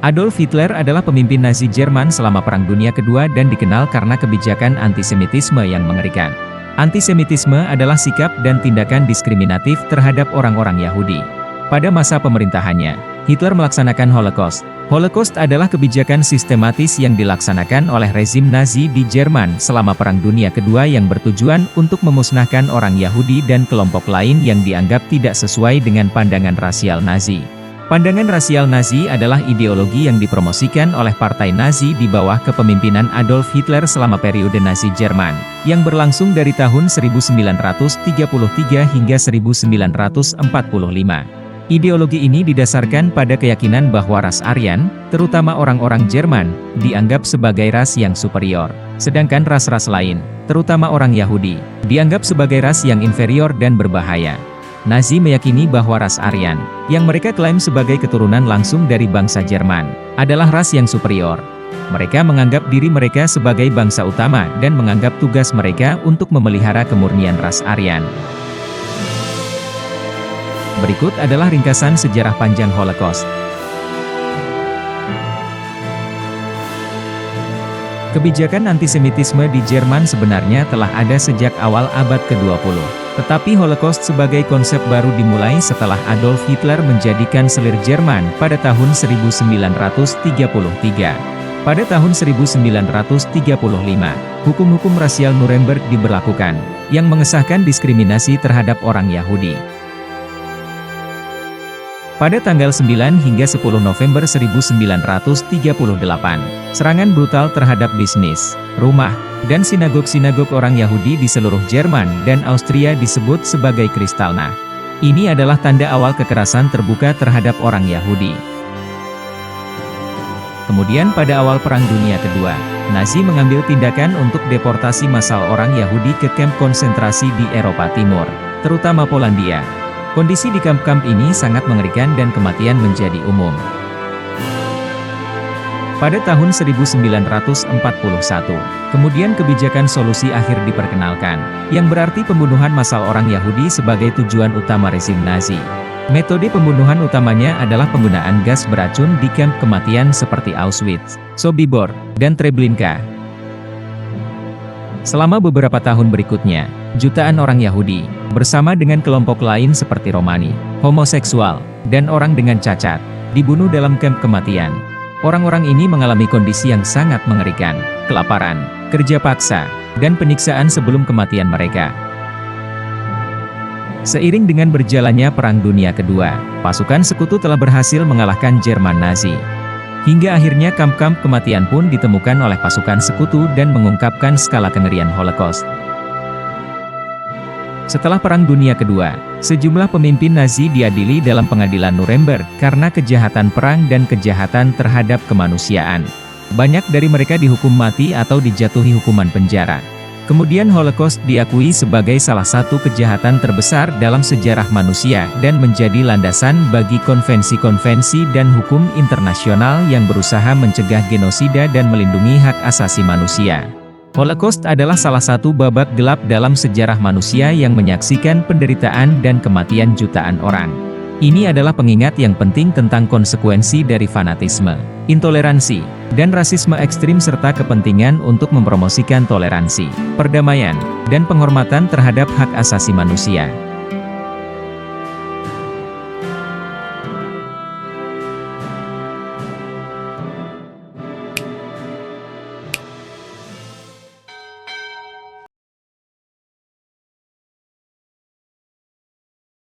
Adolf Hitler adalah pemimpin Nazi Jerman selama Perang Dunia Kedua dan dikenal karena kebijakan antisemitisme yang mengerikan. Antisemitisme adalah sikap dan tindakan diskriminatif terhadap orang-orang Yahudi. Pada masa pemerintahannya, Hitler melaksanakan Holocaust. Holocaust adalah kebijakan sistematis yang dilaksanakan oleh rezim Nazi di Jerman selama Perang Dunia Kedua yang bertujuan untuk memusnahkan orang Yahudi dan kelompok lain yang dianggap tidak sesuai dengan pandangan rasial Nazi. Pandangan rasial Nazi adalah ideologi yang dipromosikan oleh Partai Nazi di bawah kepemimpinan Adolf Hitler selama periode Nazi Jerman, yang berlangsung dari tahun 1933 hingga 1945. Ideologi ini didasarkan pada keyakinan bahwa ras Aryan, terutama orang-orang Jerman, dianggap sebagai ras yang superior, sedangkan ras-ras lain, terutama orang Yahudi, dianggap sebagai ras yang inferior dan berbahaya. Nazi meyakini bahwa ras Aryan, yang mereka klaim sebagai keturunan langsung dari bangsa Jerman, adalah ras yang superior. Mereka menganggap diri mereka sebagai bangsa utama dan menganggap tugas mereka untuk memelihara kemurnian ras Aryan. Berikut adalah ringkasan sejarah panjang Holocaust. Kebijakan antisemitisme di Jerman sebenarnya telah ada sejak awal abad ke-20. Tetapi Holocaust sebagai konsep baru dimulai setelah Adolf Hitler menjadikan selir Jerman pada tahun 1933. Pada tahun 1935, hukum-hukum rasial Nuremberg diberlakukan, yang mengesahkan diskriminasi terhadap orang Yahudi. Pada tanggal 9 hingga 10 November 1938, serangan brutal terhadap bisnis, rumah, dan sinagog-sinagog orang Yahudi di seluruh Jerman dan Austria disebut sebagai Kristallnacht. Ini adalah tanda awal kekerasan terbuka terhadap orang Yahudi. Kemudian pada awal Perang Dunia Kedua, Nazi mengambil tindakan untuk deportasi massal orang Yahudi ke kamp konsentrasi di Eropa Timur, terutama Polandia. Kondisi di kamp-kamp ini sangat mengerikan dan kematian menjadi umum. Pada tahun 1941, kemudian kebijakan solusi akhir diperkenalkan, yang berarti pembunuhan massal orang Yahudi sebagai tujuan utama rezim Nazi. Metode pembunuhan utamanya adalah penggunaan gas beracun di kamp kematian seperti Auschwitz, Sobibor, dan Treblinka. Selama beberapa tahun berikutnya, jutaan orang Yahudi, bersama dengan kelompok lain seperti Romani, homoseksual, dan orang dengan cacat, dibunuh dalam kamp kematian. Orang-orang ini mengalami kondisi yang sangat mengerikan, kelaparan, kerja paksa, dan penyiksaan sebelum kematian mereka. Seiring dengan berjalannya Perang Dunia Kedua, pasukan sekutu telah berhasil mengalahkan Jerman Nazi. Hingga akhirnya kamp-kamp kematian pun ditemukan oleh pasukan sekutu dan mengungkapkan skala kengerian Holocaust. Setelah Perang Dunia Kedua, sejumlah pemimpin Nazi diadili dalam pengadilan Nuremberg karena kejahatan perang dan kejahatan terhadap kemanusiaan. Banyak dari mereka dihukum mati atau dijatuhi hukuman penjara. Kemudian Holocaust diakui sebagai salah satu kejahatan terbesar dalam sejarah manusia dan menjadi landasan bagi konvensi-konvensi dan hukum internasional yang berusaha mencegah genosida dan melindungi hak asasi manusia. Holocaust adalah salah satu babak gelap dalam sejarah manusia yang menyaksikan penderitaan dan kematian jutaan orang. Ini adalah pengingat yang penting tentang konsekuensi dari fanatisme, intoleransi, dan rasisme ekstrim serta kepentingan untuk mempromosikan toleransi, perdamaian, dan penghormatan terhadap hak asasi manusia.